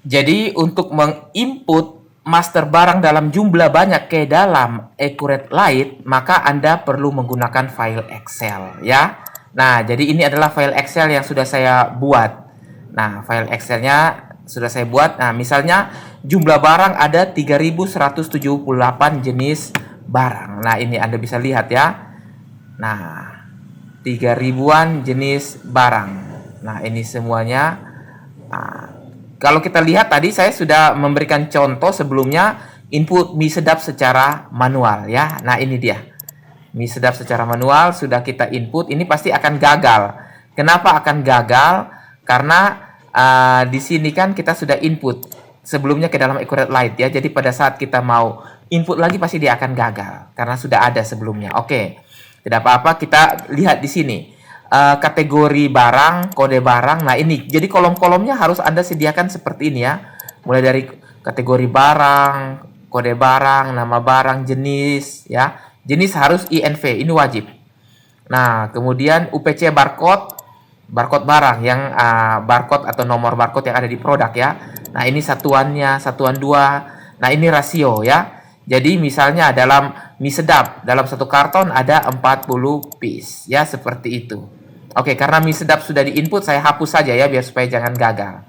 Jadi untuk menginput master barang dalam jumlah banyak ke dalam Accurate Light, maka Anda perlu menggunakan file Excel ya. Nah, jadi ini adalah file Excel yang sudah saya buat. Nah, file Excelnya sudah saya buat. Nah, misalnya jumlah barang ada 3178 jenis barang. Nah, ini Anda bisa lihat ya. Nah, 3000-an jenis barang. Nah, ini semuanya. Nah, kalau kita lihat tadi saya sudah memberikan contoh sebelumnya input mie sedap secara manual ya. Nah, ini dia. Mie sedap secara manual sudah kita input, ini pasti akan gagal. Kenapa akan gagal? Karena di sini kan kita sudah input sebelumnya ke dalam Accurate Light ya. Jadi pada saat kita mau input lagi pasti dia akan gagal karena sudah ada sebelumnya. Oke. Tidak apa-apa, kita lihat di sini. Kategori barang, kode barang. Nah, ini. Jadi kolom-kolomnya harus Anda sediakan seperti ini ya. Mulai dari kategori barang, kode barang, nama barang, jenis ya. Jenis harus INV, ini wajib. Nah, kemudian UPC barcode, barcode barang yang barcode atau nomor barcode yang ada di produk ya. Nah, ini satuannya, satuan 2. Nah, ini rasio ya. Jadi misalnya dalam mie sedap, dalam satu karton ada 40 piece ya, seperti itu. Oke, karena mie sedap sudah diinput, saya hapus saja ya biar supaya jangan gagal.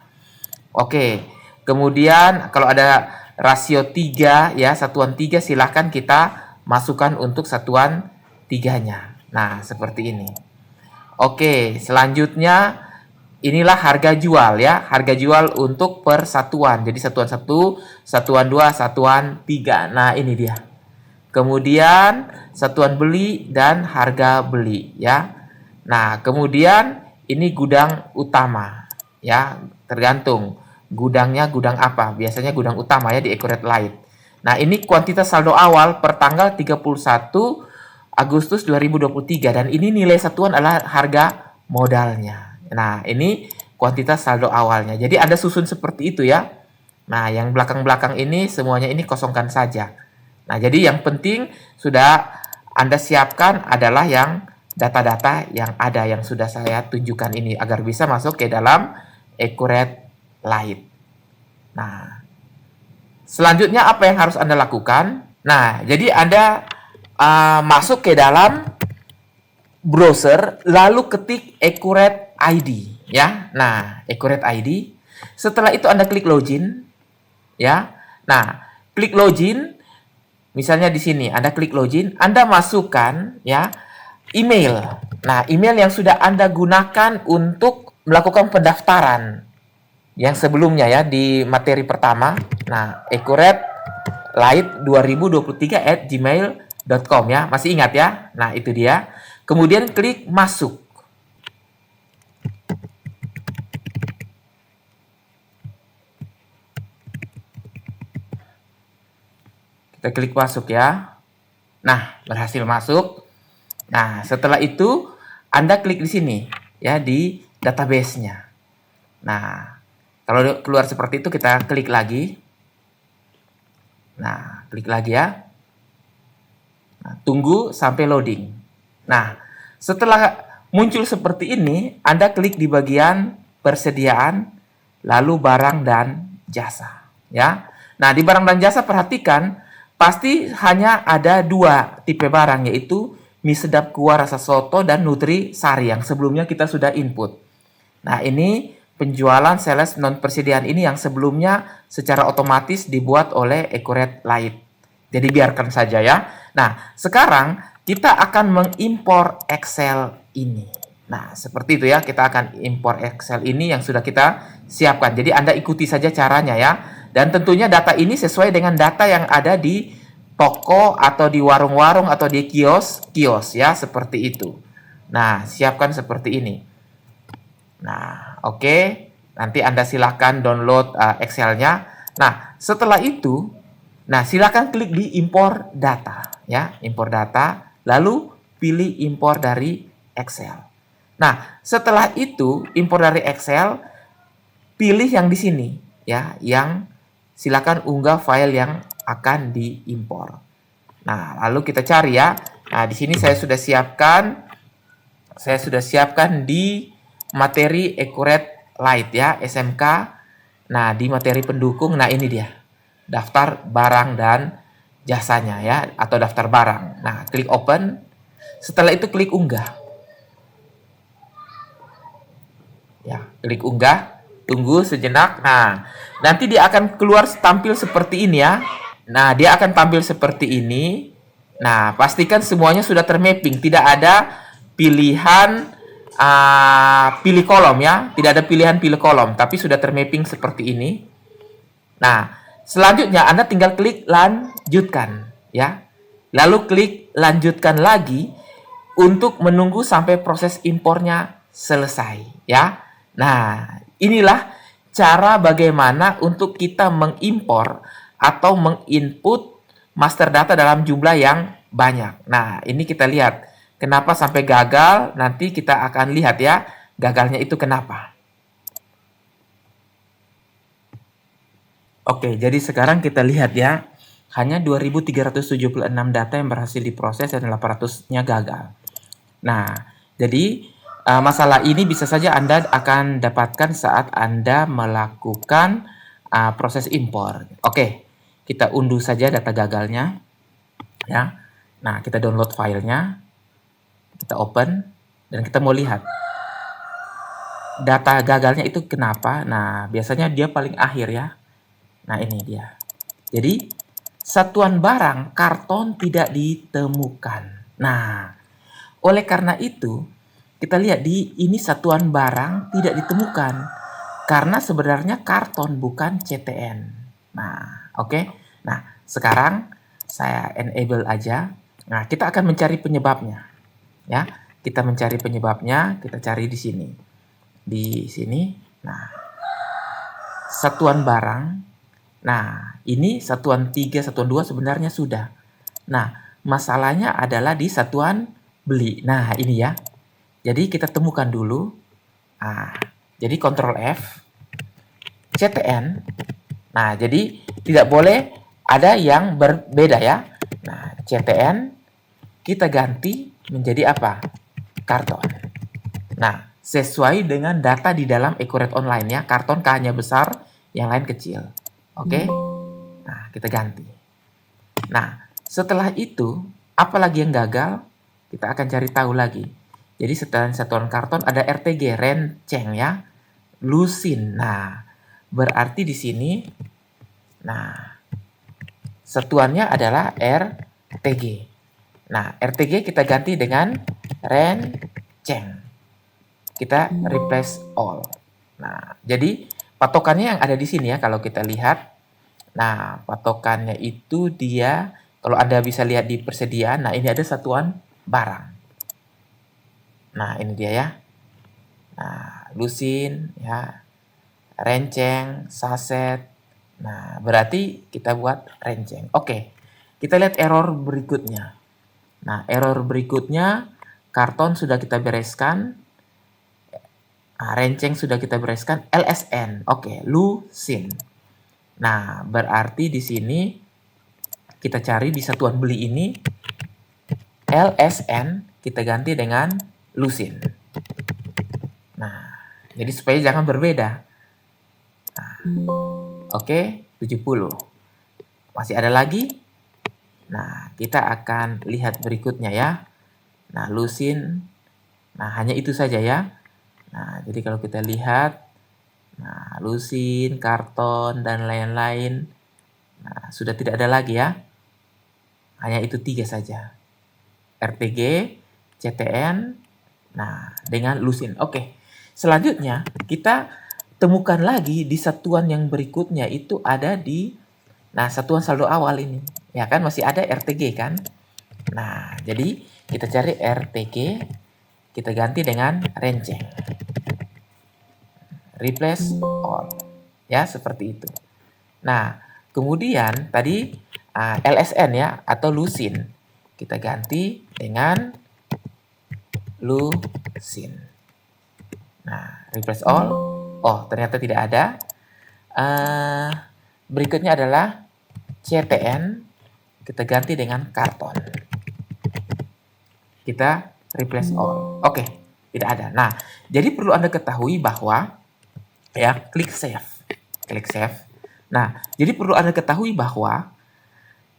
Oke, kemudian kalau ada rasio 3 ya, satuan 3 silahkan kita masukkan untuk satuan 3-nya. Nah, seperti ini. Oke, selanjutnya inilah harga jual ya. Harga jual untuk per satuan. Jadi satuan 1, satuan 2, satuan 3. Nah, ini dia. Kemudian satuan beli dan harga beli ya. Nah, kemudian ini gudang utama ya. Tergantung gudangnya gudang apa. Biasanya gudang utama ya di Accurate Light. Nah, ini kuantitas saldo awal per tanggal 31 Agustus 2023 dan ini nilai satuan adalah harga modalnya. Nah, ini kuantitas saldo awalnya. Jadi Anda susun seperti itu ya. Nah, yang belakang-belakang ini semuanya ini kosongkan saja. Nah, jadi yang penting sudah Anda siapkan adalah yang data-data yang ada yang sudah saya tunjukkan ini agar bisa masuk ke dalam Accurate Light. Nah, selanjutnya apa yang harus Anda lakukan? Nah, jadi Anda masuk ke dalam browser lalu ketik Accurate ID ya. Nah, Accurate ID. Setelah itu Anda klik login ya. Nah, klik login misalnya di sini Anda klik login, Anda masukkan ya email. Nah, email yang sudah Anda gunakan untuk melakukan pendaftaran yang sebelumnya ya di materi pertama. Nah, Accurate Light 2023@gmail.com ya. Masih ingat ya? Nah, itu dia. Kemudian klik masuk. Kita klik masuk ya. Nah, berhasil masuk. Nah, setelah itu Anda klik di sini ya di database-nya. Nah, kalau keluar seperti itu kita klik lagi. Nah, klik lagi ya. Nah, tunggu sampai loading. Nah, setelah muncul seperti ini, Anda klik di bagian persediaan, lalu barang dan jasa. Ya. Nah, di barang dan jasa perhatikan, pasti hanya ada 2 tipe barang, yaitu mie sedap kuah rasa soto dan Nutri Sari yang sebelumnya kita sudah input. Nah, ini penjualan sales non persediaan ini yang sebelumnya secara otomatis dibuat oleh Accurate Light. Jadi biarkan saja ya. Nah, sekarang kita akan mengimpor Excel ini. Nah, seperti itu ya, kita akan impor Excel ini yang sudah kita siapkan. Jadi Anda ikuti saja caranya ya. Dan tentunya data ini sesuai dengan data yang ada di toko atau di warung-warung atau di kios-kios ya, seperti itu. Nah, siapkan seperti ini. Nah, oke. Nanti Anda silahkan download Excel-nya. Nah, setelah itu, silakan klik di impor data. Ya, impor data. Lalu pilih impor dari Excel. Nah, setelah itu, impor dari Excel, pilih yang di sini. Ya, yang silakan unggah file yang akan diimpor. Nah, lalu kita cari ya. Nah, di sini saya sudah siapkan di materi Accurate Light ya, SMK Nah, di materi pendukung, nah ini dia. Daftar barang dan jasanya ya, atau daftar barang. Nah, klik open. Setelah itu klik unggah. Ya, klik unggah. Tunggu sejenak. Nah, nanti dia akan keluar tampil seperti ini ya. Nah, dia akan tampil seperti ini. Nah, pastikan semuanya sudah termapping. Tidak ada pilihan pilih kolom ya. Tidak ada pilihan pilih kolom, tapi sudah termapping seperti ini. Nah, selanjutnya Anda tinggal klik lanjutkan ya. Lalu klik lanjutkan lagi untuk menunggu sampai proses impornya selesai ya. Nah, inilah cara bagaimana untuk kita mengimpor atau menginput master data dalam jumlah yang banyak. Nah, ini kita lihat kenapa sampai gagal. Nanti kita akan lihat ya, gagalnya itu kenapa. Oke, jadi sekarang kita lihat ya. Hanya 2.376 data yang berhasil diproses dan 800-nya gagal. Nah, jadi masalah ini bisa saja Anda akan dapatkan saat Anda melakukan proses impor. Oke, kita unduh saja data gagalnya. Ya. Nah, kita download filenya. Kita open. Dan kita mau lihat. Data gagalnya itu kenapa? Nah, biasanya dia paling akhir ya. Nah, ini dia. Jadi, satuan barang karton tidak ditemukan. Nah, oleh karena itu, kita lihat di ini satuan barang tidak ditemukan. Karena sebenarnya karton bukan CTN. Nah, oke. Nah, sekarang saya enable aja. Nah, kita akan mencari penyebabnya. Ya, kita mencari penyebabnya, kita cari di sini. Di sini. Nah, satuan barang. Nah, ini satuan 3, satuan 2 sebenarnya sudah. Nah, masalahnya adalah di satuan beli. Nah, ini ya. Jadi kita temukan dulu. Jadi Ctrl F, CTN. Nah, jadi tidak boleh ada yang berbeda ya. Nah, CTN kita ganti menjadi apa? Karton. Nah, sesuai dengan data di dalam Accurate Online ya. Karton K-nya besar, yang lain kecil. Oke? Nah, kita ganti. Nah, setelah itu, apalagi yang gagal, kita akan cari tahu lagi. Jadi setelah satuan karton ada RTG, renceng ya. Lusin. Nah, berarti di sini, nah, satuannya adalah RTG. Nah, RTG kita ganti dengan renceng. Kita replace all. Nah, jadi patokannya yang ada di sini ya kalau kita lihat. Nah, patokannya itu dia, kalau Anda bisa lihat di persediaan, nah ini ada satuan barang. Nah, ini dia ya. Nah, lusin ya, renceng, saset. Nah, berarti kita buat renceng. Oke, kita lihat error berikutnya. Nah, error berikutnya, karton sudah kita bereskan. Nah, renceng sudah kita bereskan. LSN, oke, lusin. Nah, berarti di sini kita cari di satuan beli ini LSN kita ganti dengan lusin. Nah, jadi supaya jangan berbeda. Nah, oke, 70. Masih ada lagi? Nah, kita akan lihat berikutnya ya. Nah, lusin. Nah, hanya itu saja ya. Nah, jadi kalau kita lihat, nah, lusin, karton, dan lain-lain. Nah, sudah tidak ada lagi ya. Hanya itu 3 saja. RTG, CTN, nah, dengan lusin. Oke, selanjutnya kita temukan lagi di satuan yang berikutnya itu ada di, nah, satuan saldo awal ini. Ya kan, masih ada RTG kan. Nah, jadi kita cari RTG, kita ganti dengan renceng. Replace all. Ya, seperti itu. Nah, kemudian tadi LSN ya, atau lusin. Kita ganti dengan lusin. Nah, replace all. Oh, ternyata tidak ada. Berikutnya adalah CTN. Kita ganti dengan karton. Kita replace all. Oke, tidak ada. Nah, jadi perlu Anda ketahui bahwa ya, klik save. Klik save. Nah, jadi perlu Anda ketahui bahwa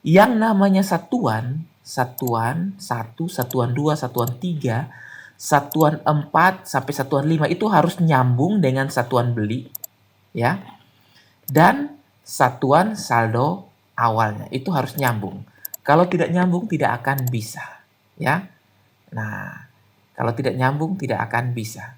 yang namanya satuan 1, satuan 2, satuan 3, satuan 4 sampai satuan 5 itu harus nyambung dengan satuan beli, ya. Dan satuan saldo awalnya itu harus nyambung. Kalau tidak nyambung tidak akan bisa, ya. Nah, kalau tidak nyambung tidak akan bisa.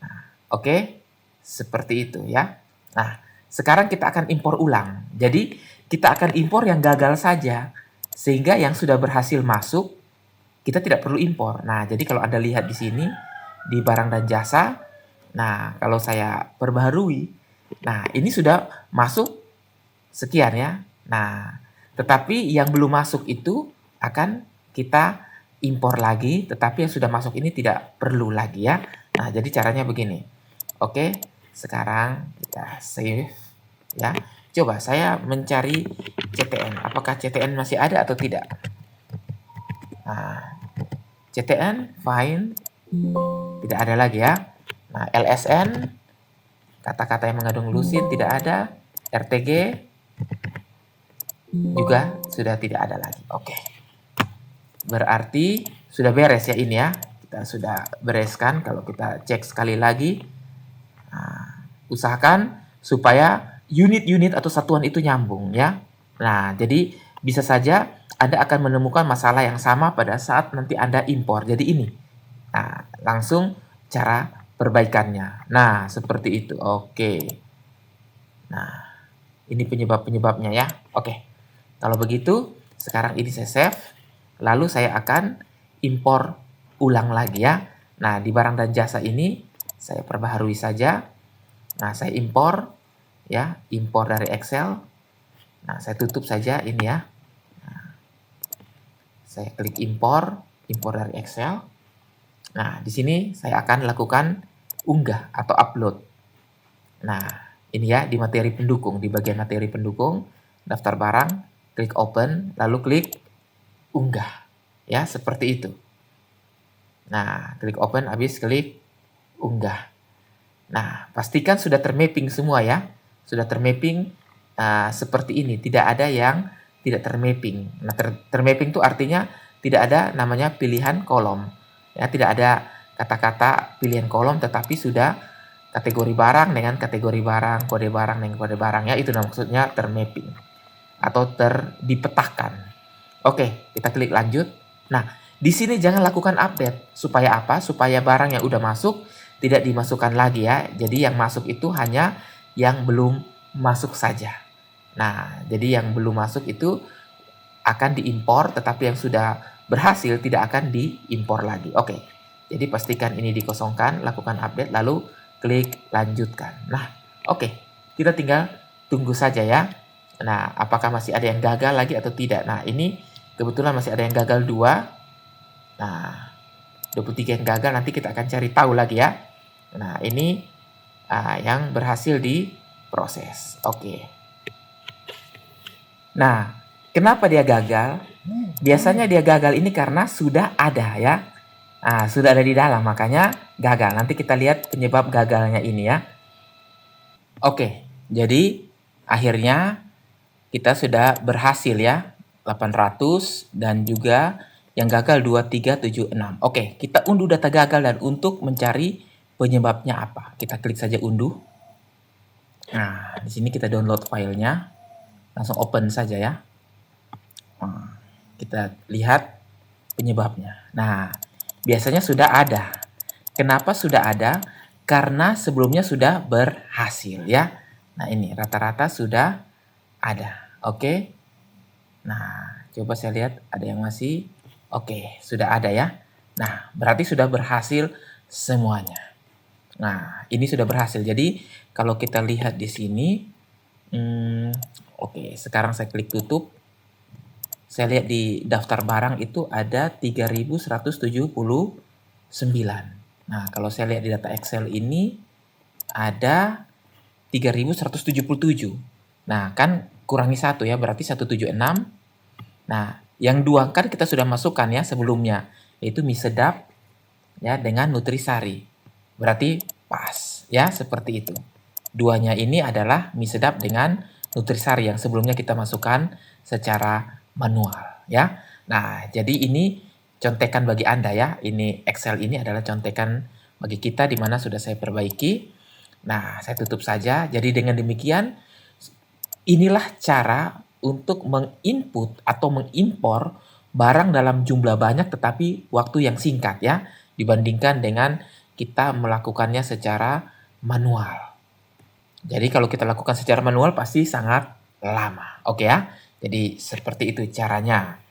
Nah, oke, seperti itu ya. Nah, sekarang kita akan impor ulang. Jadi, kita akan impor yang gagal saja. Sehingga yang sudah berhasil masuk, kita tidak perlu impor. Nah, jadi kalau Anda lihat di sini, di barang dan jasa, nah, kalau saya perbaharui, nah, ini sudah masuk sekian ya. Nah, tetapi yang belum masuk itu akan kita impor lagi, tetapi yang sudah masuk ini tidak perlu lagi ya. Nah, jadi caranya begini. Oke, sekarang kita save ya. Coba saya mencari CTN. Apakah CTN masih ada atau tidak? Nah, CTN, find, tidak ada lagi ya. Nah, LSN, kata-kata yang mengandung lusin tidak ada. RTG, juga sudah tidak ada lagi. Oke. Berarti sudah beres ya ini ya. Kita sudah bereskan. Kalau kita cek sekali lagi. Nah, usahakan supaya unit-unit atau satuan itu nyambung ya. Nah, jadi bisa saja Anda akan menemukan masalah yang sama pada saat nanti Anda impor. Jadi ini. Nah, langsung cara perbaikannya. Nah, seperti itu. Oke. Nah, ini penyebab-penyebabnya ya. Oke. Kalau begitu, sekarang ini saya save. Lalu saya akan impor ulang lagi ya. Nah, di barang dan jasa ini saya perbaharui saja. Nah, saya impor ya, impor dari Excel. Nah, saya tutup saja ini ya. Nah, saya klik impor, impor dari Excel. Nah, di sini saya akan lakukan unggah atau upload. Nah, ini ya di materi pendukung, di bagian materi pendukung, daftar barang, klik open, lalu klik unggah. Ya, seperti itu. Nah, klik open, habis klik unggah. Nah, pastikan sudah termapping semua ya. Sudah termapping seperti ini. Tidak ada yang tidak termapping. Nah, termapping itu artinya tidak ada namanya pilihan kolom. Ya, tidak ada kata-kata pilihan kolom, tetapi sudah kategori barang dengan kategori barang, kode barang dengan kode barang. Ya, itu maksudnya termapping atau dipetakan. Oke, kita klik lanjut. Nah, di sini jangan lakukan update. Supaya apa? Supaya barang yang udah masuk tidak dimasukkan lagi ya. Jadi yang masuk itu hanya yang belum masuk saja. Nah, jadi yang belum masuk itu akan diimpor, tetapi yang sudah berhasil tidak akan diimpor lagi. Oke, jadi pastikan ini dikosongkan, lakukan update, lalu klik lanjutkan. Nah, oke, kita tinggal tunggu saja ya. Nah, apakah masih ada yang gagal lagi atau tidak? Nah, ini kebetulan masih ada yang gagal 2. Nah, 23 yang gagal, nanti kita akan cari tahu lagi ya. Nah, ini yang berhasil diproses. Oke. Nah, kenapa dia gagal? Biasanya dia gagal ini karena sudah ada ya. Nah, sudah ada di dalam, makanya gagal. Nanti kita lihat penyebab gagalnya ini ya. Oke, jadi akhirnya kita sudah berhasil ya. 800 dan juga yang gagal 2376. Oke, kita unduh data gagal dan untuk mencari penyebabnya apa. Kita klik saja unduh. Nah, di sini kita download filenya. Langsung open saja ya. Nah, kita lihat penyebabnya. Nah, biasanya sudah ada. Kenapa sudah ada? Karena sebelumnya sudah berhasil ya. Nah, ini rata-rata sudah ada. Oke. Nah, coba saya lihat ada yang masih. Oke, sudah ada ya. Nah, berarti sudah berhasil semuanya. Nah, ini sudah berhasil. Jadi, kalau kita lihat di sini, oke, sekarang saya klik tutup. Saya lihat di daftar barang itu ada 3179. Nah, kalau saya lihat di data Excel ini ada 3177. Nah, kan kurangi 1 ya, berarti 176. Nah, yang 2 kan kita sudah masukkan ya sebelumnya, yaitu mie sedap ya dengan nutrisari. Berarti pas ya, seperti itu. duanya ini adalah mie sedap dengan Nutrisari yang sebelumnya kita masukkan secara manual ya. Nah, jadi ini contekan bagi Anda ya. Ini Excel ini adalah contekan bagi kita di mana sudah saya perbaiki. Nah, saya tutup saja. Jadi dengan demikian inilah cara untuk menginput atau mengimpor barang dalam jumlah banyak tetapi waktu yang singkat ya dibandingkan dengan kita melakukannya secara manual. Jadi kalau kita lakukan secara manual pasti sangat lama. Oke ya. Jadi seperti itu caranya.